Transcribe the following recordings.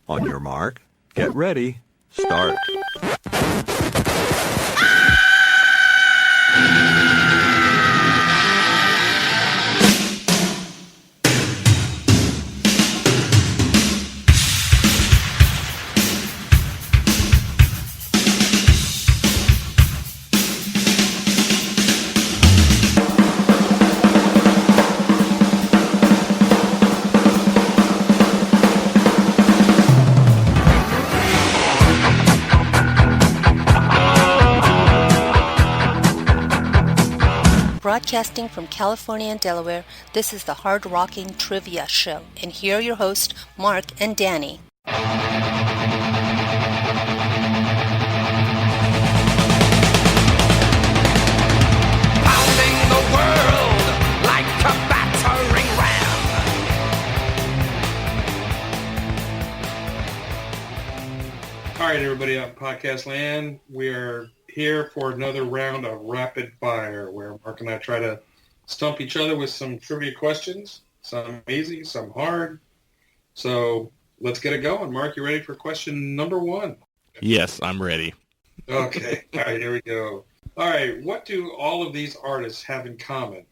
On your mark, get ready, start. Broadcasting from California and Delaware, this is the Hard Rocking Trivia Show. And here are your hosts, Mark and Danny. Pounding the world like a battering ram. All right, everybody out in podcast land, we are here for another round of rapid fire where Mark and I try to stump each other with some trivia questions, some easy, some hard. So let's get it going. Mark, you ready for question number one? Yes, I'm ready. Okay. All right, here we go. All right, what do all of these artists have in common?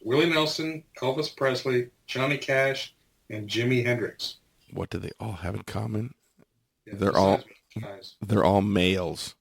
Willie Nelson, Elvis Presley, Johnny Cash, and Jimi Hendrix. What do they all have in common? Yeah, They're all males.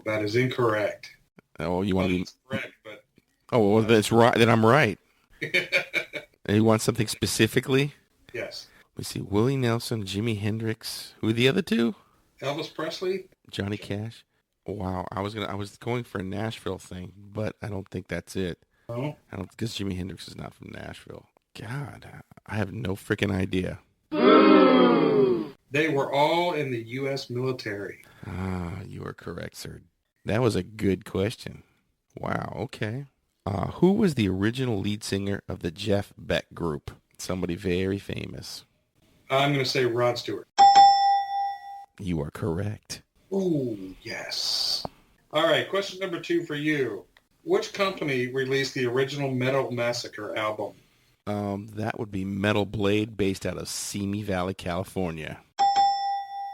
That is incorrect. Oh, you want to be correct, but oh, well, that's right. Then I'm right. And you want something specifically? yes. We see Willie Nelson, Jimi Hendrix. Who are the other two? Elvis Presley. Johnny Cash. Wow, I was going for a Nashville thing, but I don't think that's it. Oh. I don't because Jimi Hendrix is not from Nashville. God, I have no freaking idea. They were all in the U.S. military. Ah, you are correct, sir. That was a good question. Wow, okay. Who was the original lead singer of the Jeff Beck group? Somebody very famous. I'm going to say Rod Stewart. You are correct. Ooh, yes. All right, question number 2 for you. Which company released the original Metal Massacre album? That would be Metal Blade, based out of Simi Valley, California.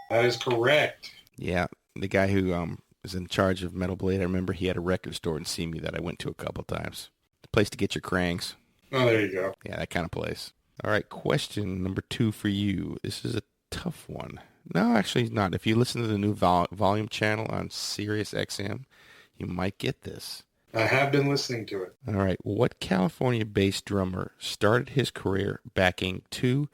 That is correct. Yeah, the guy who was in charge of Metal Blade, I remember he had a record store in Simi that I went to a couple times. The place to get your cranks. Oh, there you go. Yeah, that kind of place. All right, question number 2 for you. This is a tough one. No, actually not. If you listen to the new volume channel on Sirius XM, you might get this. I have been listening to it. All right, what California-based drummer started his career backing two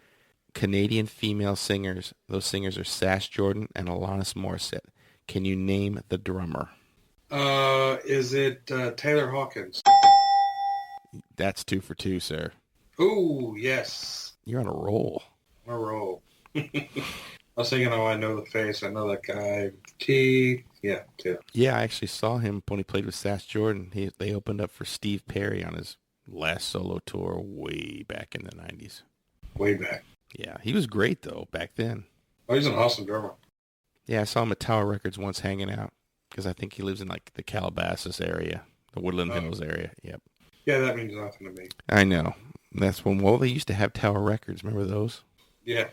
Canadian female singers? Those singers are Sash Jordan and Alanis Morissette. Can you name the drummer? Is it Taylor Hawkins? That's 2 for 2, sir. Ooh, yes. You're on a roll. On a roll. I was thinking, oh, I know the face. I know that guy. T. Yeah, T. Yeah, I actually saw him when he played with Sash Jordan. They opened up for Steve Perry on his last solo tour way back in the 90s. Way back. Yeah, he was great, though, back then. Oh, he's an awesome drummer. Yeah, I saw him at Tower Records once hanging out because I think he lives in, like, the Calabasas area, the Woodland Hills area. Yep. Yeah, that means nothing to me. I know. That's when, well, they used to have Tower Records. Remember those? Yeah.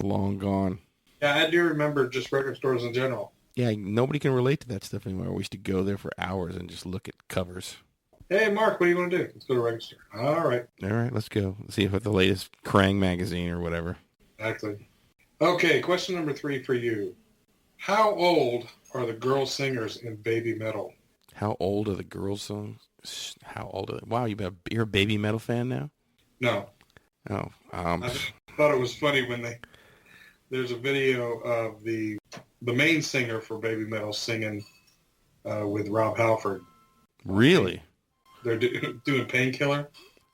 Long gone. Yeah, I do remember just record stores in general. Yeah, nobody can relate to that stuff anymore. We used to go there for hours and just look at covers. Hey, Mark, what do you want to do? Let's go to record store. All right. All right, let's go. Let's see if it's the latest Krang magazine or whatever. Exactly. Okay, question number 3 for you. How old are the girl singers in Baby Metal? How old are the girls' songs? How old are they? Wow, you're a Baby Metal fan now? No. Oh, I just thought it was funny when there's a video of the main singer for Baby Metal singing with Rob Halford. Really? They're doing Painkiller.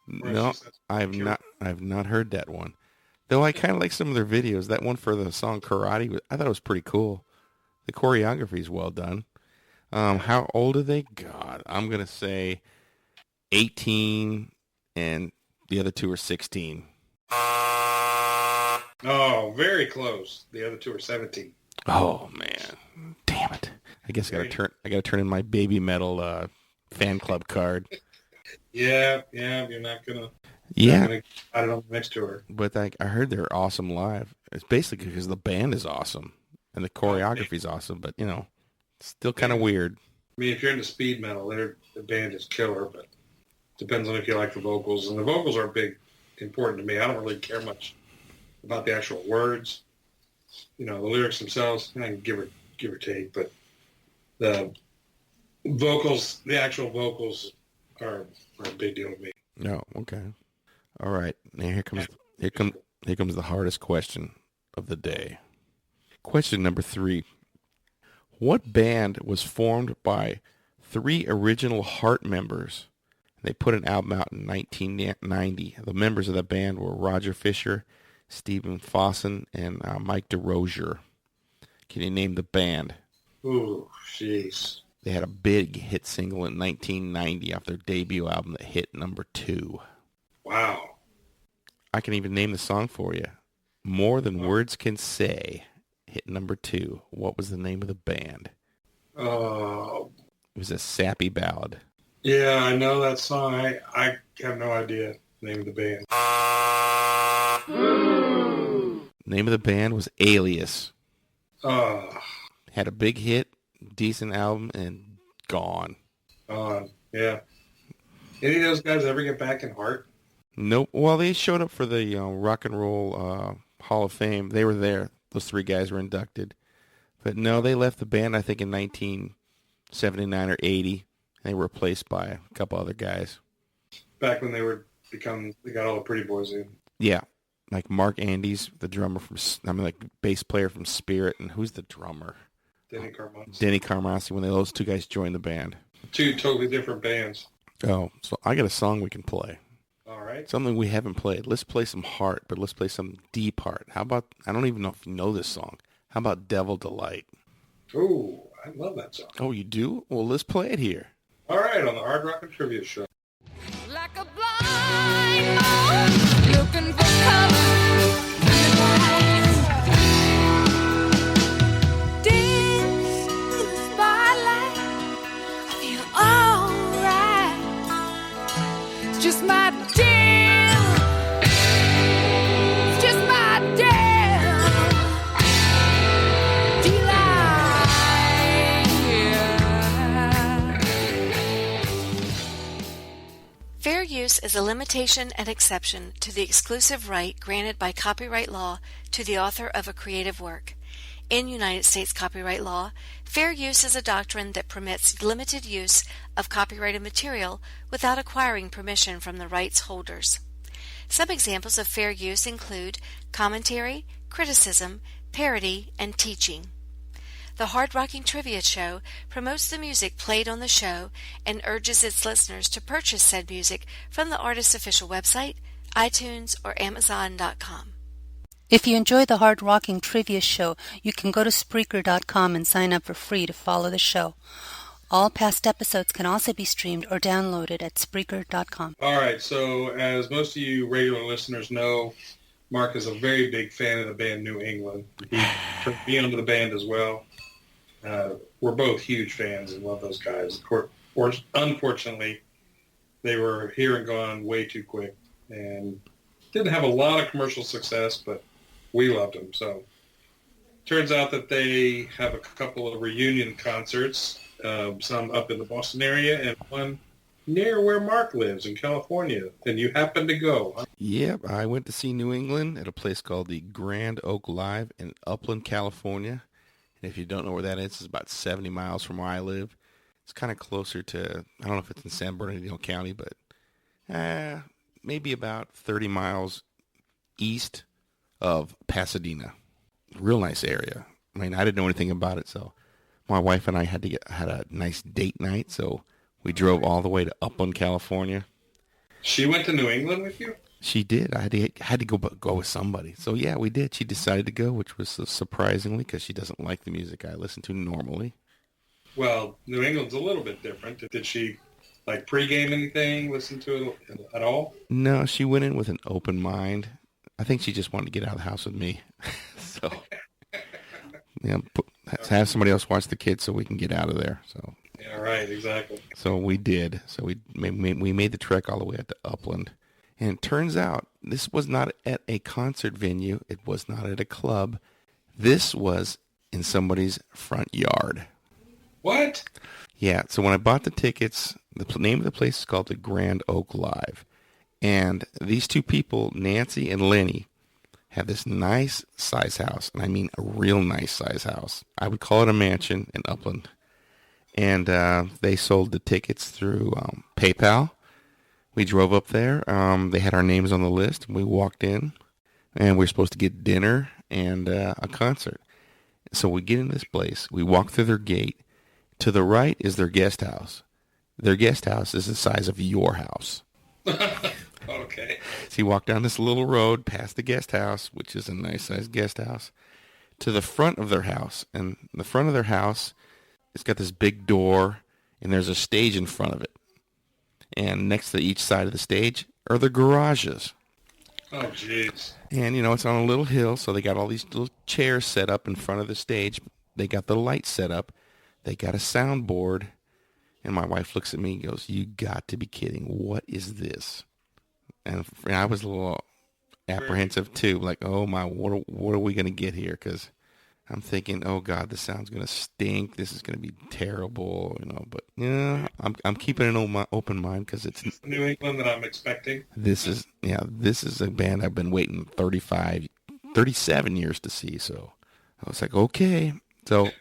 No, I have not heard that one. Though I kind of like some of their videos. That one for the song Karate, I thought it was pretty cool. The choreography is well done. How old are they? God, I'm going to say 18 and the other two are 16. Oh, very close. The other 2 are 17. Oh man, damn it! I guess I gotta turn in my Baby Metal fan club card. Yeah, you're not gonna. Yeah. I'm going to add it on the next tour. But I heard they're awesome live. It's basically because the band is awesome and the choreography is awesome, but still kind of weird. I mean, if you're into speed metal, the band is killer, but depends on if you like the vocals. And the vocals are important to me. I don't really care much about the actual words. The lyrics themselves, I can give or take, but the vocals, the actual vocals are a big deal to me. No, okay. All right. Now here comes the hardest question of the day. Question number 3. What band was formed by 3 original Heart members? They put an album out in 1990. The members of the band were Roger Fisher, Stephen Fossen, and Mike DeRozier. Can you name the band? Ooh, jeez. They had a big hit single in 1990 off their debut album that hit number 2. Wow. I can even name the song for you. More Than Words Can Say hit number 2. What was the name of the band? It was a sappy ballad. Yeah, I know that song. I have no idea the name of the band. Name of the band was Alias. Had a big hit, decent album, and gone. Yeah. Any of those guys ever get back in Heart? Nope. Well, they showed up for the Rock and Roll Hall of Fame. They were there. Those 3 guys were inducted. But no, they left the band, I think, in 1979 or 80. They were replaced by a couple other guys. Back when they got all the pretty boys in. Yeah. Like Mark Andes, the drummer bass player from Spirit. And who's the drummer? Denny Carmasi. Denny Carmasi, when those 2 guys joined the band. 2 totally different bands. Oh, so I got a song we can play. All right. Something we haven't played. Let's play some Heart, but let's play some deep Heart. How about, I don't even know if you know this song. How about Devil Delight? Ooh, I love that song. Oh, you do? Well, let's play it here. All right, on the Hard Rock and Trivia Show. Like a blind mouse looking for color in the light. Dance in the spotlight, I feel alright. It's just my damn, it's just my damn delight. Fair use is a limitation and exception to the exclusive right granted by copyright law to the author of a creative work. In United States copyright law, fair use is a doctrine that permits limited use of copyrighted material without acquiring permission from the rights holders. Some examples of fair use include commentary, criticism, parody, and teaching. The Hard Rocking Trivia Show promotes the music played on the show and urges its listeners to purchase said music from the artist's official website, iTunes, or Amazon.com. If you enjoy the Hard Rocking Trivia Show, you can go to Spreaker.com and sign up for free to follow the show. All past episodes can also be streamed or downloaded at Spreaker.com. All right, so as most of you regular listeners know, Mark is a very big fan of the band New England. He turned me onto the band as well. We're both huge fans and love those guys. Of course, unfortunately, they were here and gone way too quick and didn't have a lot of commercial success, but we loved them. So turns out that they have a couple of reunion concerts, some up in the Boston area and one near where Mark lives in California. And you happened to go, huh? Yep, I went to see New England at a place called the Grand Oak Live in Upland, California. And if you don't know where that is, it's about 70 miles from where I live. It's kind of closer to, I don't know if it's in San Bernardino County, but maybe about 30 miles east of Pasadena. Real nice area. I mean, I didn't know anything about it, so my wife and I had a nice date night, so we drove all the way to Upland, California. She went to New England with you? She did. I had to go with somebody. So yeah, we did. She decided to go, which was surprisingly because she doesn't like the music I listen to normally. Well, New England's a little bit different. Did she pregame anything? Listen to it at all? No, she went in with an open mind. I think she just wanted to get out of the house with me. So yeah, have somebody else watch the kids so we can get out of there. So yeah, right, exactly. So we did. So we made the trek all the way out to Upland. And it turns out this was not at a concert venue. It was not at a club. This was in somebody's front yard. What? Yeah, so when I bought the tickets, the name of the place is called the Grand Oak Live. And these two people, Nancy and Lenny, have this nice size house. And I mean a real nice size house. I would call it a mansion in Upland. And they sold the tickets through PayPal. We drove up there. They had our names on the list. We walked in, and we were supposed to get dinner and a concert. So we get in this place. We walk through their gate. To the right is their guest house. Their guest house is the size of your house. Okay. So you walk down this little road past the guest house, which is a nice-sized guest house, to the front of their house. And the front of their house, it's got this big door, and there's a stage in front of it. And next to each side of the stage are the garages. Oh, jeez. And, it's on a little hill, so they got all these little chairs set up in front of the stage. They got the lights set up. They got a soundboard. And my wife looks at me and goes, "You got to be kidding. What is this?" And I was a little apprehensive, too. Like, oh, my, what are we going to get here? Because I'm thinking, oh, God, the sound's going to stink. This is going to be terrible, But, I'm keeping an open mind because it's New England that I'm expecting. This is a band I've been waiting 37 years to see. So I was like, okay. So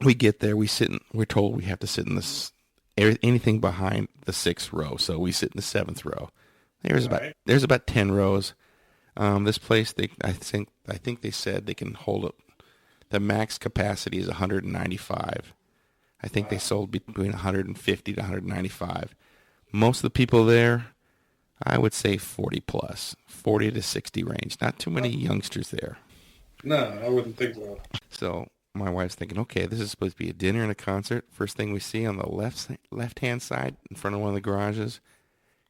we get there. We're told we have to sit in anything behind the 6th row. So we sit in the 7th row. There's about 10 rows. This place, I think they said they can hold up. The max capacity is 195. I think they sold between 150 to 195. Most of the people there, I would say 40 plus, 40 to 60 range. Not too many youngsters there. No, I wouldn't think so. So my wife's thinking, okay, this is supposed to be a dinner and a concert. First thing we see on the left-hand side in front of one of the garages,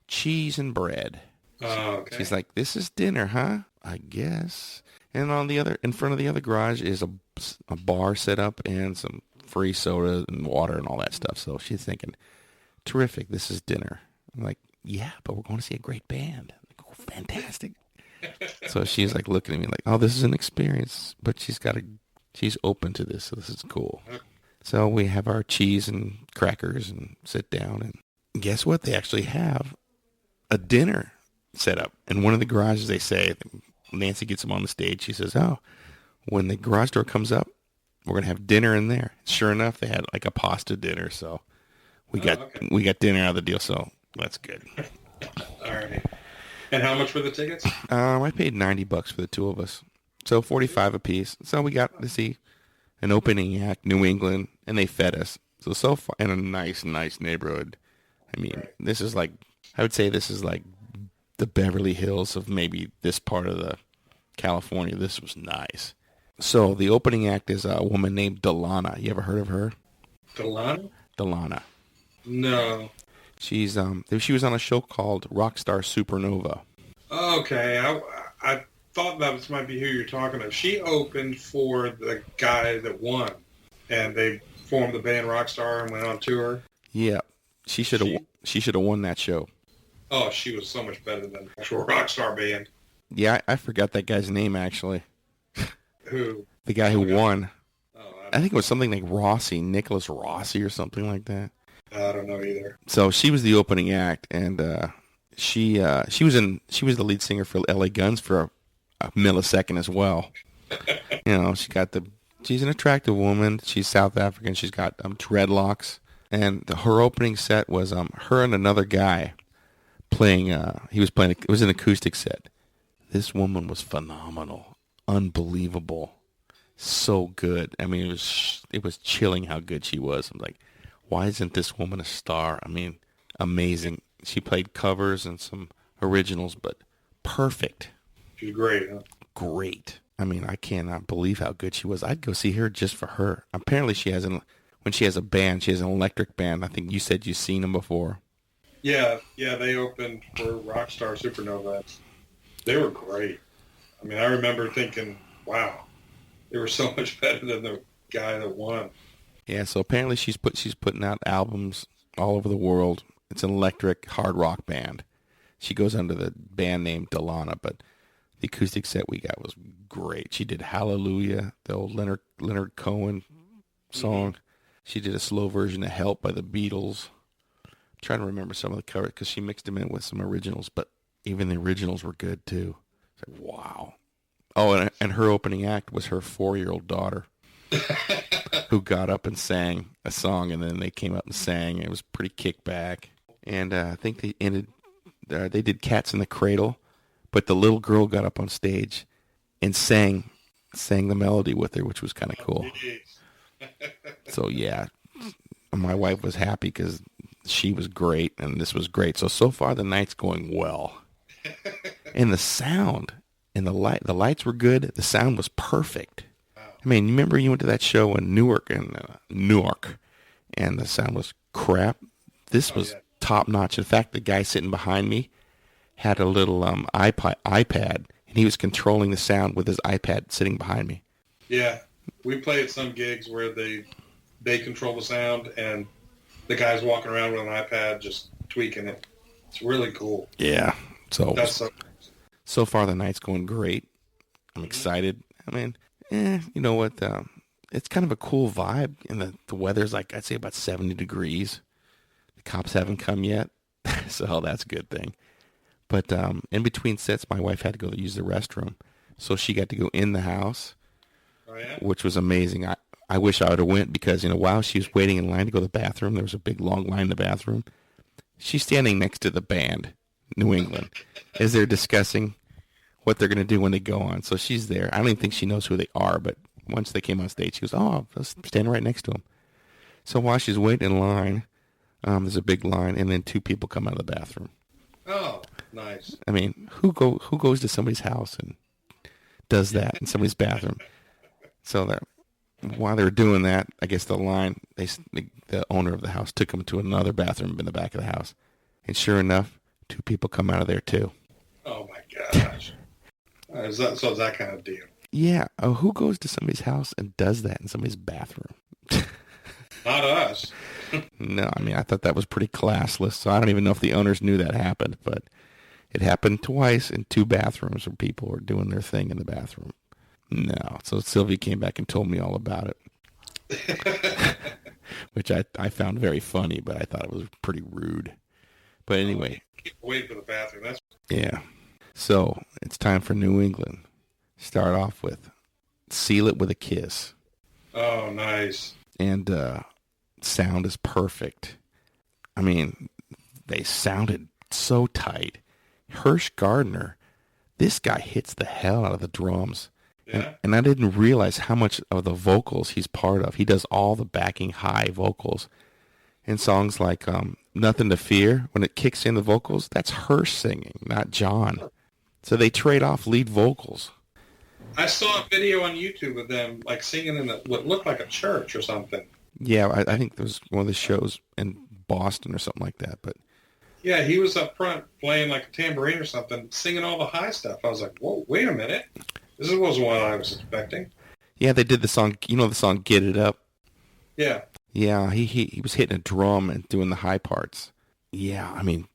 cheese and bread. Oh, okay. She's like, "This is dinner, huh?" I guess. And in front of the other garage is a bar set up and some free soda and water and all that stuff. So she's thinking, terrific, this is dinner. I'm like, yeah, but we're going to see a great band. Like, oh, fantastic. So she's like looking at me like, oh, this is an experience. But she's open to this, so this is cool. So we have our cheese and crackers and sit down. And guess what? They actually have a dinner set up. In one of the garages, they say, Nancy gets them on the stage. She says, oh, when the garage door comes up, we're going to have dinner in there. Sure enough, they had like a pasta dinner. So we got dinner out of the deal. So that's good. All right. And how much were the tickets? I paid $90 for the two of us. So 45 apiece. So we got to see an opening act, New England, and they fed us. So far, in a nice neighborhood. I mean, This is like, I would say this is like the Beverly Hills of maybe this part of the California. This was nice. So the opening act is a woman named Dilana. You ever heard of her? Dilana? Dilana. No. She was on a show called Rockstar Supernova. Okay, I thought that might be who you're talking about. She opened for the guy that won, and they formed the band Rockstar and went on tour. Yeah, she should have won that show. Oh, she was so much better than the actual Rockstar band. Yeah, I forgot that guy's name actually. Who? The guy who won. Oh, I think it was something like Nicholas Rossi or something like that. I don't know either. So she was the opening act, and she was the lead singer for LA Guns for a millisecond as well. She's an attractive woman. She's South African. She's got dreadlocks, and her opening set was her and another guy playing. It was an acoustic set. This woman was phenomenal, unbelievable, so good. I mean, it was chilling how good she was. I'm like, why isn't this woman a star? I mean, amazing. She played covers and some originals, but perfect. She's great, huh? Great. I mean, I cannot believe how good she was. I'd go see her just for her. Apparently, when she has a band, she has an electric band. I think you said you've seen them before. Yeah, they opened for Rockstar Supernova. They were great. I mean, I remember thinking, wow, they were so much better than the guy that won. Yeah, so apparently she's putting out albums all over the world. It's an electric hard rock band. She goes under the band name Dilana, but the acoustic set we got was great. She did Hallelujah, the old Leonard Cohen song. She did a slow version of Help by the Beatles. I'm trying to remember some of the covers because she mixed them in with some originals, but even the originals were good too. It's like, wow. Oh, and her opening act was her 4-year-old daughter who got up and sang a song, and then they came up and sang. And it was pretty kickback. And I think they ended. They did Cats in the Cradle, but the little girl got up on stage and sang the melody with her, which was kind of cool. So yeah, my wife was happy because she was great, and this was great. So far the night's going well, and the sound and the lights were good. The sound was perfect. I mean, you remember you went to that show in Newark, and the sound was crap. This was top notch. In fact, the guy sitting behind me had a little iPad, and he was controlling the sound with his iPad sitting behind me. Yeah, we play at some gigs where they control the sound, and the guy's walking around with an iPad just tweaking it. It's really cool. Yeah. So so far the night's going great. I'm excited. I mean, you know what? It's kind of a cool vibe, and the weather's like, I'd say about 70 degrees. The cops haven't come yet, so that's a good thing. But in between sets, my wife had to go use the restroom, so she got to go in the house, which was amazing. I wish I would have went because, while she was waiting in line to go to the bathroom, there was a big long line in the bathroom. She's standing next to the band, New England, as they're discussing what they're going to do when they go on. So she's there. I don't even think she knows who they are, but once they came on stage, she goes, "Oh, I was standing right next to them." So while she's waiting in line, there's a big line, and then 2 people come out of the bathroom. Oh, nice. I mean, who goes to somebody's house and does that in somebody's bathroom? So while they were doing that, I guess the owner of the house took them to another bathroom in the back of the house. And sure enough, 2 people come out of there too. Oh my gosh. Is that kind of deal? Yeah. Oh, who goes to somebody's house and does that in somebody's bathroom? Not us. No, I mean, I thought that was pretty classless. So I don't even know if the owners knew that happened, but it happened twice in 2 bathrooms where people were doing their thing in the bathroom. No. So Sylvie came back and told me all about it, which I found very funny, but I thought it was pretty rude. But anyway. Keep waiting for the bathroom. Yeah. So it's time for New England. Start off with Seal It with a Kiss. Oh, nice. And sound is perfect. I mean, they sounded so tight. Hirsch Gardner, this guy hits the hell out of the drums. Yeah. And I didn't realize how much of the vocals he's part of. He does all the backing high vocals. In songs like Nothing to Fear, when it kicks in the vocals, that's Hirsch singing, not John. So they trade off lead vocals. I saw a video on YouTube of them like singing in what looked like a church or something. Yeah, I think there was one of the shows in Boston or something like that. But yeah, he was up front playing like a tambourine or something, singing all the high stuff. I was like, whoa, wait a minute. This wasn't what I was expecting. Yeah, they did the song, the song Get It Up? Yeah. Yeah, he was hitting a drum and doing the high parts. Yeah, I mean,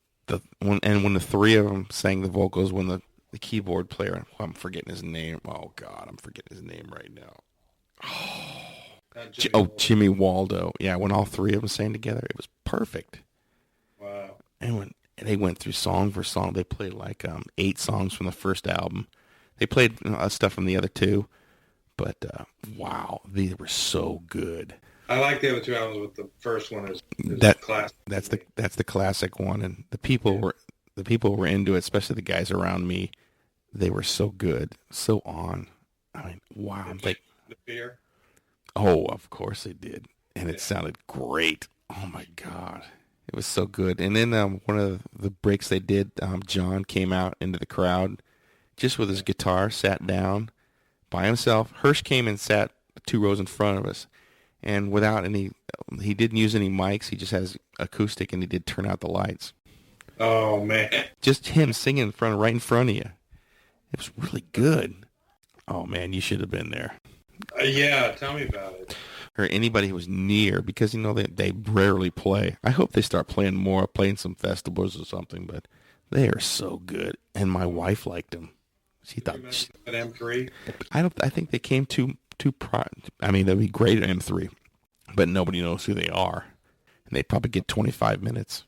when the 3 of them sang the vocals, when the keyboard player, I'm forgetting his name. Oh, God, I'm forgetting his name right now. Jimmy Waldo. Yeah, when all 3 of them sang together, it was perfect. Wow. And when they went through song for song, they played like 8 songs from the first album. They played stuff from the other 2, but wow, they were so good. I like the other 2 albums, but the first one is classic. That's the classic one, and the people were into it, especially the guys around me. They were so good, so on. I mean, wow! Like The Fear. Oh, of course they did, and it sounded great. Oh my God, it was so good. And then one of the breaks they did, John came out into the crowd, just with his guitar, sat down by himself. Hirsch came and sat 2 rows in front of us. And without he didn't use any mics. He just has acoustic, and he did turn out the lights. Oh, man. Just him singing right in front of you. It was really good. Oh, man, you should have been there. Yeah, tell me about it. Or anybody who was near, because, they rarely play. I hope they start playing more, playing some festivals or something, but They are so good, and my wife liked them. She thought an M3. I think they came too. I mean, they'd be great at M3, but nobody knows who they are, and they'd probably get 25 minutes.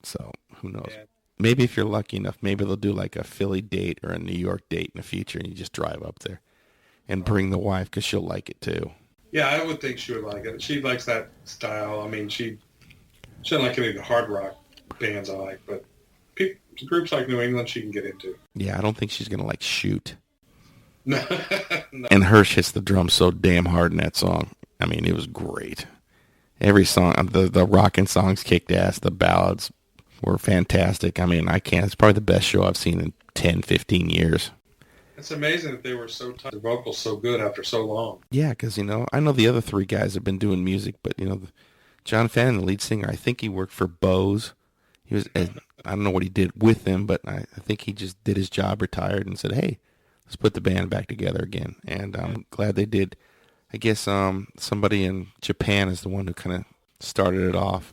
So who knows? Yeah. Maybe if you're lucky enough, maybe they'll do like a Philly date or a New York date in the future, and you just drive up there and bring the wife because she'll like it too. Yeah, I would think she would like it. She likes that style. I mean, she doesn't like any of the hard rock bands I like, but groups like New England she can get into. Yeah, I don't think she's gonna like Shoot. No. No. And Hirsch hits the drums so damn hard in that song. I mean, it was great. Every song, the rockin' songs kicked ass. The ballads were fantastic. I mean, it's probably the best show I've seen in 10, 15 years. It's amazing that they were so tough. Their vocals so good after so long. Yeah, because, I know the other three guys have been doing music, but, John Fannin, the lead singer, I think he worked for Bose. He was, I don't know what he did with them, but I think he just did his job, retired, and said, hey, let's put the band back together again. And I'm glad they did. I guess somebody in Japan is the one who kind of started it off.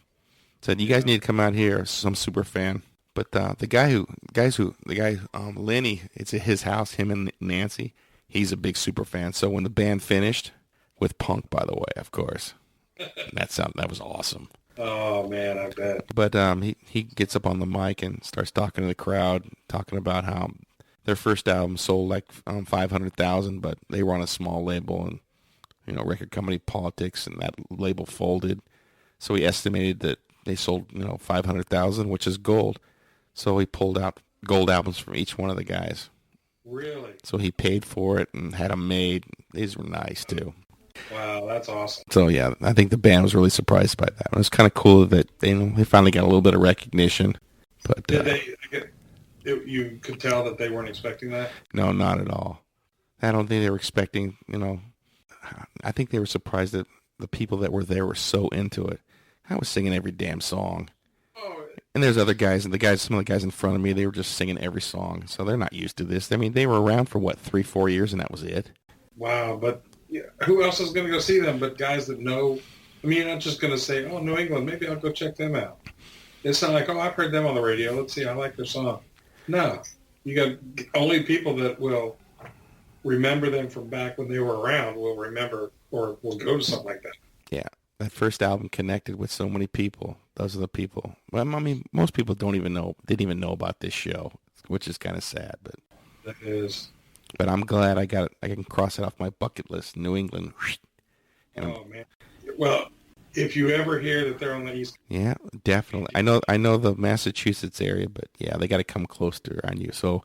Said, you guys need to come out here. Some super fan. But the guy, Lenny, it's at his house, him and Nancy, he's a big super fan. So when the band finished, with Punk, by the way, of course, that was awesome. Oh, man, I bet. But he gets up on the mic and starts talking to the crowd, talking about how their first album sold like 500,000, but they were on a small label and, record company politics, and that label folded. So he estimated that they sold, 500,000, which is gold. So he pulled out gold albums from each one of the guys. Really? So he paid for it and had them made. These were nice, too. Wow, that's awesome. So, yeah, I think the band was really surprised by that. It was kind of cool that they finally got a little bit of recognition. But you could tell that they weren't expecting that? No, not at all. I don't think they were expecting, I think they were surprised that the people that were there were so into it. I was singing every damn song. Oh. And there's other guys, and some of the guys in front of me, they were just singing every song. So they're not used to this. I mean, they were around for, 3-4 years, and that was it. Wow, but who else is going to go see them but guys that know? I mean, you're not just going to say, oh, New England, maybe I'll go check them out. It's not like, oh, I've heard them on the radio. Let's see, I like their song. No, you got only people that will remember them from back when they were around will remember or will go to something like that. Yeah, that first album connected with so many people. Those are the people. Well, I mean, most people didn't even know about this show, which is kind of sad. But that is. But I'm glad I can cross it off my bucket list. New England. Oh man. Well, if you ever hear that they're on the East Coast. Yeah, definitely. I know the Massachusetts area, but yeah, they got to come closer on you. So,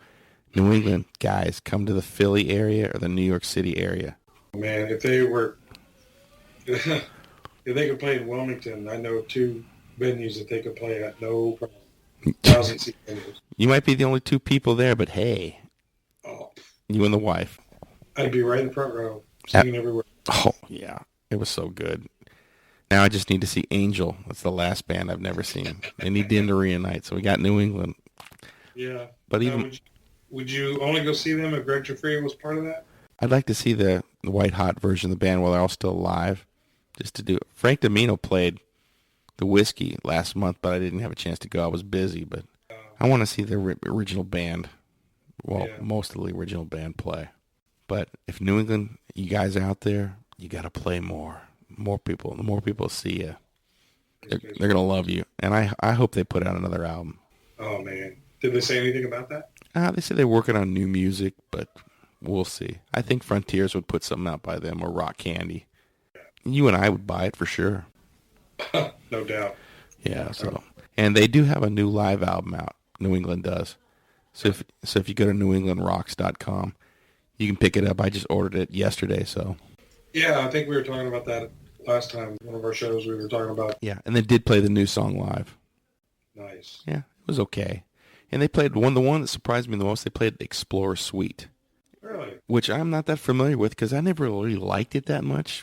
New England guys, come to the Philly area or the New York City area. Man, if they were, if they could play in Wilmington, I know 2 venues that they could play at, no problem. 1,000-seat venues. You might be the only 2 people there, but hey, you and the wife. I'd be right in the front row, singing everywhere. Oh yeah, it was so good. Now I just need to see Angel. That's the last band I've never seen. They need to reunite, so we got New England. Yeah. But even would you only go see them if Greg Trefria was part of that? I'd like to see the White Hot version of the band while they're all still alive, just to do it. Frank Domino played the Whiskey last month, but I didn't have a chance to go. I was busy, but I want to see the original band. Well, most of the original band play. But if New England, you guys out there, you got to play more. More people. The more people see you, they're going to love you. And I hope they put out another album. Oh, man. Did they say anything about that? They said they're working on new music, but we'll see. I think Frontiers would put something out by them, or Rock Candy. You and I would buy it for sure. No doubt. Yeah, so. And they do have a new live album out. New England does. So if you go to newenglandrocks.com, you can pick it up. I just ordered it yesterday, so. Yeah, I think we were talking about that last time. One of our shows we were talking about. Yeah, and they did play the new song live. Nice. Yeah, it was okay. And they played the one that surprised me the most. They played Explorer Suite. Really? Which I'm not that familiar with because I never really liked it that much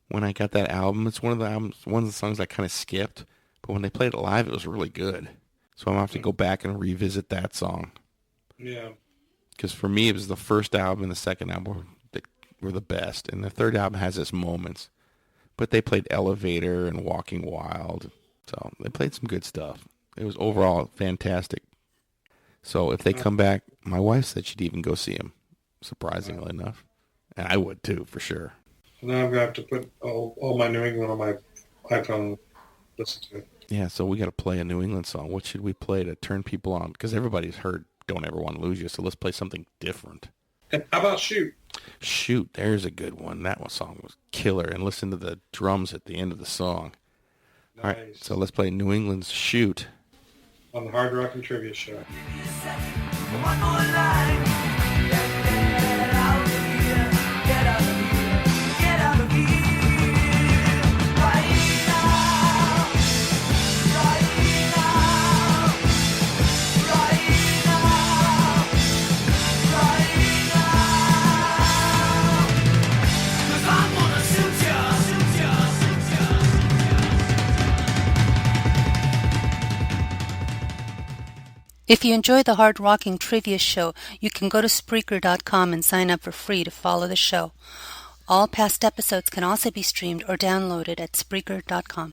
when I got that album. It's one of the songs I kind of skipped. But when they played it live, it was really good. So I'm going to have to go back and revisit that song. Yeah. Because for me, it was the first album and the second album were the best. And the third album has its moments. But they played Elevator and Walking Wild. So they played some good stuff. It was overall fantastic So if they come back, my wife said she'd even go see him, surprisingly enough. And I would too, for sure. Now I'm going to have to put all my New England on my iPhone and listen to it. Yeah, so we got to play a New England song. What should we play to turn people on? Because everybody's heard Don't Ever Want to Lose You, so let's play something different. And how about Shoot? Shoot, there's a good one. That one song was killer. And listen to the drums at the end of the song. Nice. All right, so let's play New England's Shoot. On the Hard Rock and Trivia Show. One more line. Get out of here. Get out of here. Get out of here. Right now. Right now. Right now. Right now. 'Cause I'm gonna shoot ya. Shoot ya. Shoot ya. If you enjoy the Hard Rocking Trivia Show, you can go to Spreaker.com and sign up for free to follow the show. All past episodes can also be streamed or downloaded at Spreaker.com.